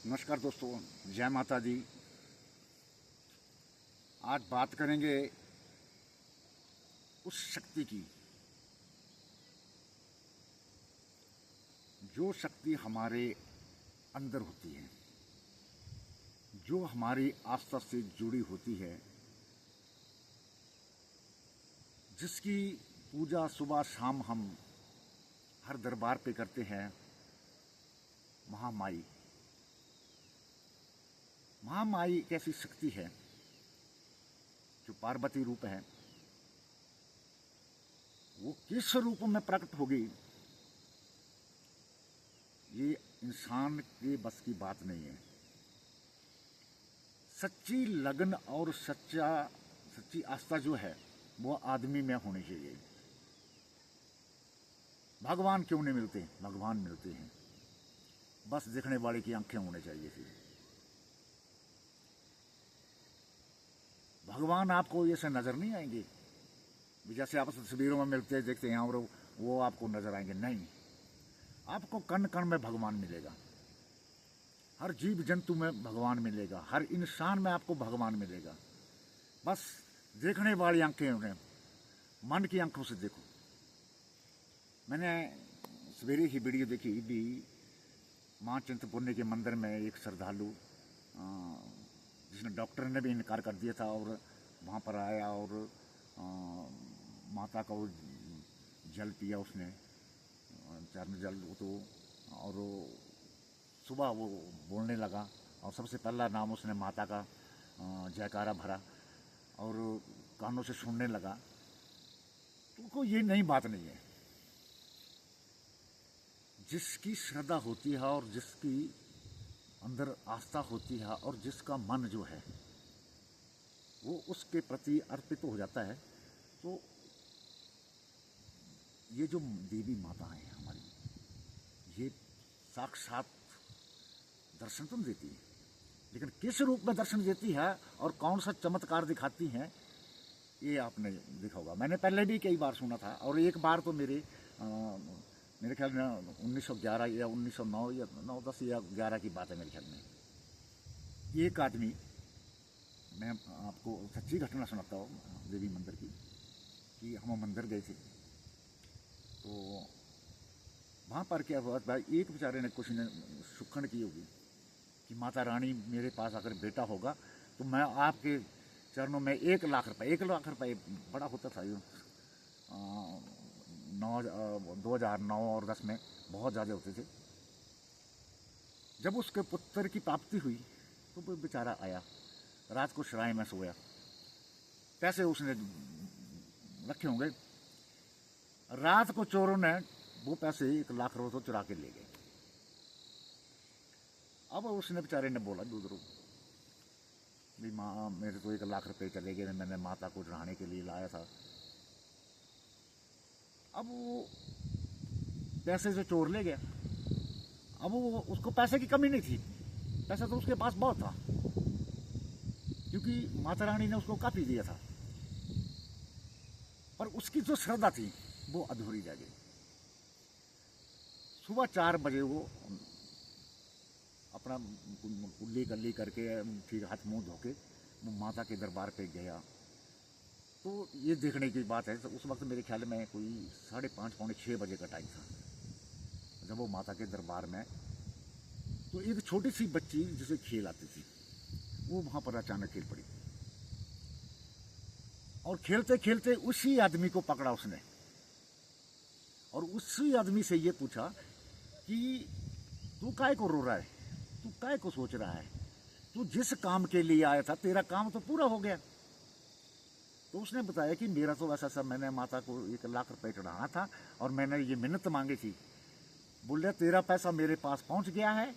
नमस्कार दोस्तों, जय माता दी। आज बात करेंगे उस शक्ति की जो शक्ति हमारे अंदर होती है, जो हमारी आस्था से जुड़ी होती है, जिसकी पूजा सुबह शाम हम हर दरबार पे करते हैं। महामाई। महामाई एक ऐसी शक्ति है जो पार्वती रूप है। वो किस रूप में प्रकट होगी, ये इंसान के बस की बात नहीं है। सच्ची लगन और सच्ची आस्था जो है वो आदमी में होनी चाहिए। भगवान क्यों नहीं मिलते? भगवान मिलते हैं, बस देखने वाले की आंखें होनी चाहिए थी। भगवान आपको ऐसे नजर नहीं आएंगे जैसे आप तस्वीरों में मिलते देखते हैं और वो आपको नजर आएंगे। नहीं, आपको कण कण में भगवान मिलेगा। हर जीव जंतु में भगवान मिलेगा, हर इंसान में आपको भगवान मिलेगा। बस देखने वाली आंखें उन्हें मन की आंखों से देखो। मैंने सवेरे ही वीडियो देखी भी, माँ चिंतपूर्णी के मंदिर में एक श्रद्धालु जिसने डॉक्टर ने भी इनकार कर दिया था और वहाँ पर आया और माता का वो जल पिया उसने, चरण जल। तो और सुबह वो बोलने लगा और सबसे पहला नाम उसने माता का जयकारा भरा और कानों से सुनने लगा। तो कोई ये नई बात नहीं है। जिसकी श्रद्धा होती है और जिसकी अंदर आस्था होती है और जिसका मन जो है वो उसके प्रति अर्पित हो जाता है, तो ये जो देवी माता है हमारी, ये साक्षात दर्शन तो देती है, लेकिन किस रूप में दर्शन देती है और कौन सा चमत्कार दिखाती हैं ये आपने देखा होगा। मैंने पहले भी कई बार सुना था और एक बार तो मेरे ख्याल में 1911 या 1909 या 9-10 या 11 की बात है मेरे ख्याल में। एक आदमी, मैं आपको सच्ची घटना सुनाता हूँ देवी मंदिर की, कि हम मंदिर गए थे तो वहाँ पर क्या हुआ भाई, एक बेचारे ने कुछ ने सुखन की होगी कि माता रानी मेरे पास अगर बेटा होगा तो मैं आपके चरणों में 1 लाख रुपए बड़ा होता था। 2009 और 10 में बहुत ज़्यादा होते थे। जब उसके पुत्र की प्राप्ति हुई तो वो बेचारा आया, रात को सराय में सोया। पैसे उसने रखे होंगे, रात को चोरों ने वो पैसे 1 लाख रुपए तो चुरा के ले गए। अब उसने बेचारे ने बोला दूसरों भी, माँ मेरे तो 1 लाख रुपए चले गए, मैंने माता को चढ़ाने के लिए लाया था। अब वो पैसे से चोर ले गया। अब वो उसको पैसे की कमी नहीं थी, पैसा तो उसके पास बहुत था क्योंकि माता रानी ने उसको काफी दिया था, पर उसकी जो श्रद्धा थी वो अधूरी रह गई। सुबह 4 बजे वो अपना कुल्ली कल्ली करके फिर हाथ मुंह धो के वो माता के दरबार पे गया। तो ये देखने की बात है, तो उस वक्त मेरे ख्याल में कोई 5:30 पौने 6 बजे का टाइम था जब वो माता के दरबार में। तो एक छोटी सी बच्ची जिसे खेल आती थी वो वहाँ पर अचानक खेल पड़ी और खेलते खेलते उसी आदमी को पकड़ा उसने और उसी आदमी से ये पूछा कि तू काहे को रो रहा है, तू काहे को सोच रहा है, तू जिस काम के लिए आया था तेरा काम तो पूरा हो गया। तो उसने बताया कि मेरा तो वैसा सब, मैंने माता को 1 लाख रुपए चढ़ाना था और मैंने ये मिन्नत मांगी थी। बोले तेरा पैसा मेरे पास पहुंच गया है।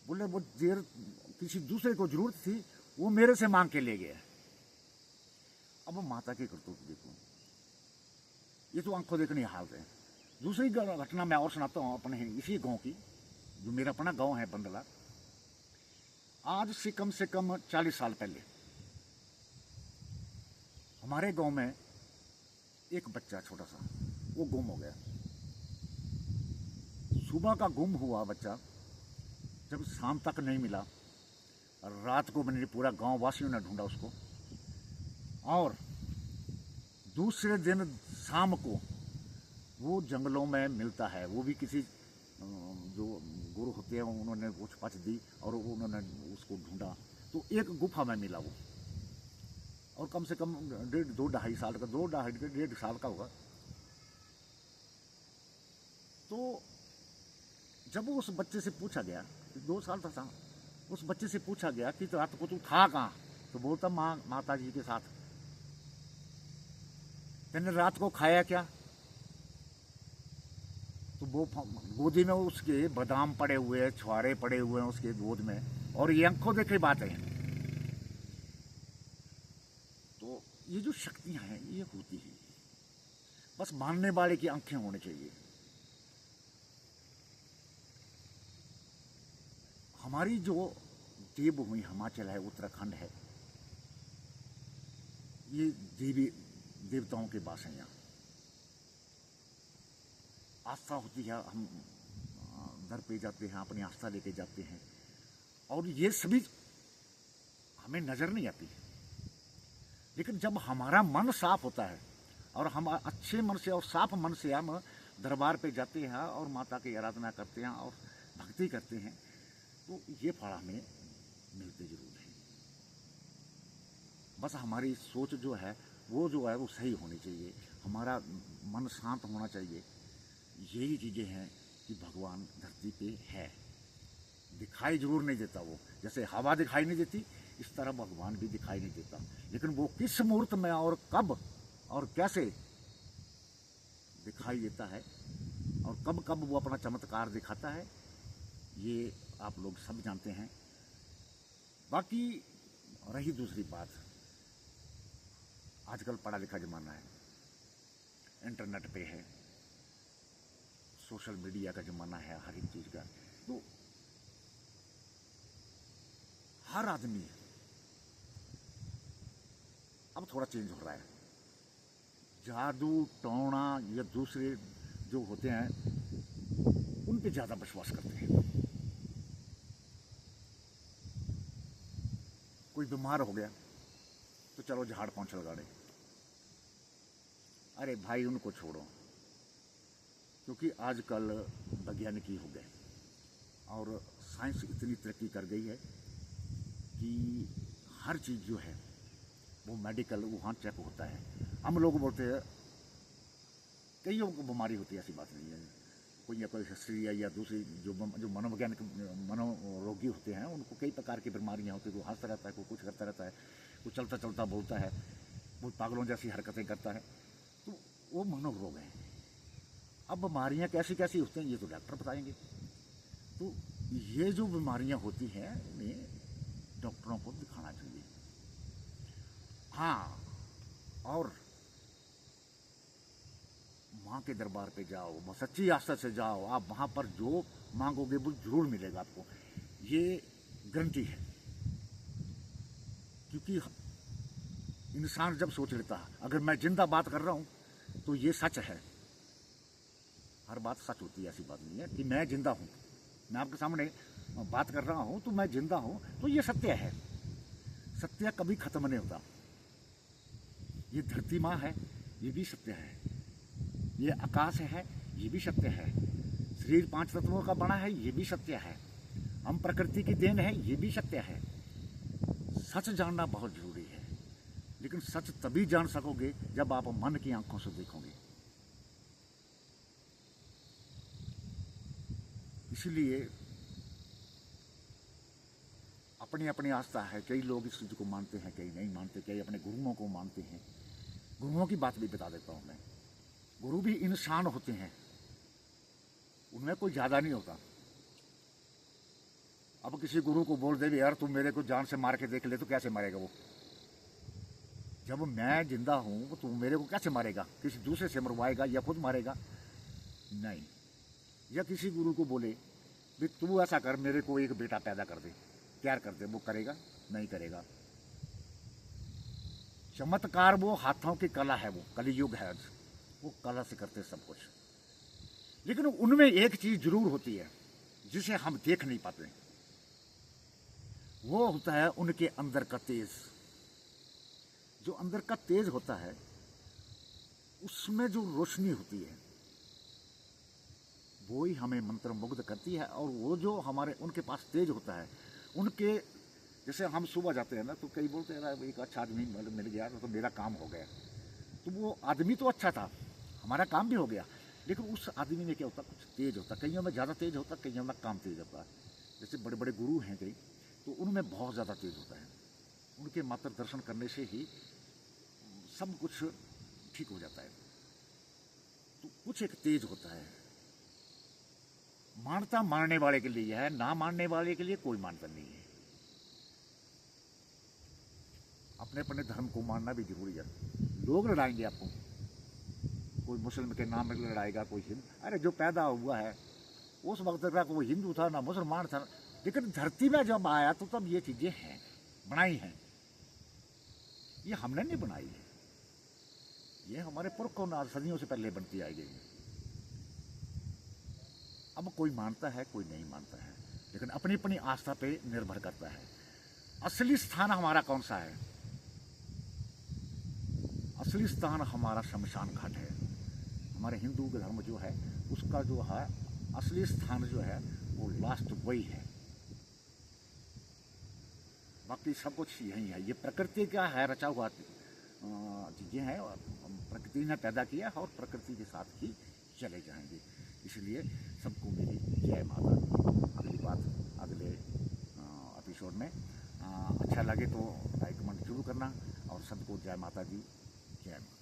बोले वो देर किसी दूसरे को जरूरत थी, वो मेरे से मांग के ले गया। अब माता की करतूत देखो, ये तो आंखों देखने हाल है। दूसरी घटना मैं और सुनाता हूँ अपने इसी गांव की, जो मेरा अपना गांव है बंदला। आज से कम 40 साल पहले हमारे गांव में एक बच्चा छोटा सा वो गुम हो गया। सुबह का गुम हुआ बच्चा जब शाम तक नहीं मिला, रात को मैंने पूरा गांव वासियों ने ढूंढा उसको, और दूसरे दिन शाम को वो जंगलों में मिलता है। वो भी किसी जो गुरु होते हैं उन्होंने पूछ पाछ दी और उन्होंने उसको ढूंढा, तो एक गुफा में मिला वो, और कम से कम 1.5 साल का होगा। तो जब उस बच्चे से पूछा गया, 2 साल था, उस बच्चे से पूछा गया कि तो रात को तू था कहाँ, तो बोलता माता जी के साथ। तेने रात को खाया क्या? तो वो गोदी में उसके बादाम पड़े हुए हैं, छुआरे पड़े हुए हैं उसके गोद में, और ये आंखों देखे बात है। तो ये जो शक्तियां हैं ये होती है, बस मानने वाले की आंखें होनी चाहिए। हमारी जो देवभूमि हिमाचल है, उत्तराखंड है, ये देवी देवताओं के वास हैं। यहाँ आस्था होती है, हम दर पे जाते हैं, अपनी आस्था लेके जाते हैं, और ये सभी हमें नजर नहीं आती। लेकिन जब हमारा मन साफ होता है और हम अच्छे मन से और साफ मन से हम दरबार पे जाते हैं और माता की आराधना करते हैं और भक्ति करते हैं, तो ये फल हमें मिलते जरूर हैं। बस हमारी सोच जो है वो सही होनी चाहिए, हमारा मन शांत होना चाहिए। यही चीज़ें हैं कि भगवान धरती पे है, दिखाई जरूर नहीं देता। वो जैसे हवा दिखाई नहीं देती, इस तरह भगवान भी दिखाई नहीं देता। लेकिन वो किस मुहूर्त में और कब और कैसे दिखाई देता है और कब कब वो अपना चमत्कार दिखाता है, ये आप लोग सब जानते हैं। बाकी रही दूसरी बात, आजकल पढ़ा लिखा ज़माना है, इंटरनेट पे है, सोशल मीडिया का ज़माना है, हर एक चीज़ का। तो हर आदमी अब थोड़ा चेंज हो रहा है। जादू टोना या दूसरे जो होते हैं उन पे ज़्यादा विश्वास करते हैं। कोई बीमार हो गया तो चलो झाड़ पोंछ लगाने। अरे भाई उनको छोड़ो, क्योंकि आजकल वैज्ञानिक हो गए और साइंस इतनी तरक्की कर गई है कि हर चीज़ जो है वो मेडिकल वहाँ चेक होता है। हम लोग बोलते हैं कईयों को बीमारी होती है, ऐसी बात नहीं है। कोई या कोई हिस्ट्री या दूसरी जो मनोवैज्ञानिक मनोरोगी होते हैं उनको कई प्रकार की बीमारियाँ होती हैं। कोई हंसता रहता है, कोई कुछ करता रहता है, कोई चलता चलता बोलता है, वो पागलों जैसी हरकतें करता है, तो वो मनोरोग हैं। अब बीमारियाँ कैसी कैसी होती हैं ये तो डॉक्टर बताएंगे। तो ये जो बीमारियाँ होती हैं इन्हें डॉक्टरों को दिखाना चाहिए। हाँ, और माँ के दरबार पे जाओ, सच्ची आस्था से जाओ, आप वहाँ पर जो मांगोगे वो जरूर मिलेगा आपको, ये गारंटी है। क्योंकि इंसान जब सोच लेता है अगर मैं जिंदा बात कर रहा हूँ तो ये सच है, हर बात सच होती है, ऐसी बात नहीं है कि मैं जिंदा हूँ, मैं आपके सामने बात कर रहा हूँ तो मैं जिंदा हूँ, तो ये सत्य है। सत्य कभी खत्म नहीं होता। ये धरती माँ है, ये भी सत्य है। ये आकाश है, ये भी सत्य है। शरीर 5 तत्वों का बना है, ये भी सत्य है। हम प्रकृति की देन है, ये भी सत्य है। सच जानना बहुत जरूरी है, लेकिन सच तभी जान सकोगे जब आप मन की आंखों से देखोगे। इसलिए अपनी अपनी आस्था है, कई लोग इस चीज़ को मानते हैं, कई नहीं मानते, कई अपने गुरुओं को मानते हैं। गुरुओं की बात भी बता देता हूँ मैं। गुरु भी इंसान होते हैं, उनमें कोई ज़्यादा नहीं होता। अब किसी गुरु को बोल दे यार तुम मेरे को जान से मार के देख ले, तो कैसे मारेगा वो? जब मैं जिंदा हूँ तो मेरे को कैसे मारेगा? किसी दूसरे से मरवाएगा या खुद मारेगा? नहीं। या किसी गुरु को बोले भी तू ऐसा कर, मेरे को एक बेटा पैदा कर दे, प्यार कर दे, वो करेगा? नहीं करेगा। चमत्कार वो हाथों की कला है, वो कलयुग है, वो कला से करते सब कुछ। लेकिन उनमें एक चीज जरूर होती है जिसे हम देख नहीं पाते, वो होता है उनके अंदर का तेज। जो अंदर का तेज होता है उसमें जो रोशनी होती है वो ही हमें मंत्रमुग्ध करती है। और वो जो हमारे उनके पास तेज होता है, उनके जैसे हम सुबह जाते हैं ना तो कई बोलते हैं ना एक अच्छा आदमी मिल गया तो मेरा काम हो गया। तो वो आदमी तो अच्छा था, हमारा काम भी हो गया, लेकिन उस आदमी में क्या होता, कुछ तेज होता, कईयों में ज़्यादा तेज होता, कईयों में काम तेज होता है। जैसे बड़े बड़े गुरु हैं कई, तो उनमें बहुत ज़्यादा तेज होता है। उनके मात्र दर्शन करने से ही सब कुछ ठीक हो जाता है। तो कुछ एक तेज होता है, मानता मानने वाले के लिए है, ना मानने वाले के लिए कोई मानता नहीं है। अपने अपने धर्म को मानना भी जरूरी है। लोग लड़ाएंगे आपको, कोई मुस्लिम के नाम में लड़ाएगा, कोई हिंदू, अरे जो पैदा हुआ है उस वक्त तक वो हिंदू था ना मुसलमान था, लेकिन धरती में जब आया तो तब ये चीज़ें हैं, बनाई हैं। ये हमने नहीं बनाई है, ये हमारे पुरखों ने सदियों से पहले बनती आई गई है। अब कोई मानता है कोई नहीं मानता है, लेकिन अपनी अपनी आस्था पे निर्भर करता है। असली स्थान हमारा कौन सा है? असली स्थान हमारा शमशान घाट है। हमारे हिंदू के धर्म जो है उसका जो है असली स्थान जो है वो लास्ट वही है। बाकी सब कुछ यही है, ये प्रकृति का है, रचा हुआ चीज़ें हैं, प्रकृति ने पैदा किया और प्रकृति के साथ ही चले जाएंगे। इसलिए सबको मेरी जय माता दी। अगली बात अगले एपिसोड में अच्छा लगे तो लाइक कमेंट जरूर करना, और सबको जय माता दी, जय माता।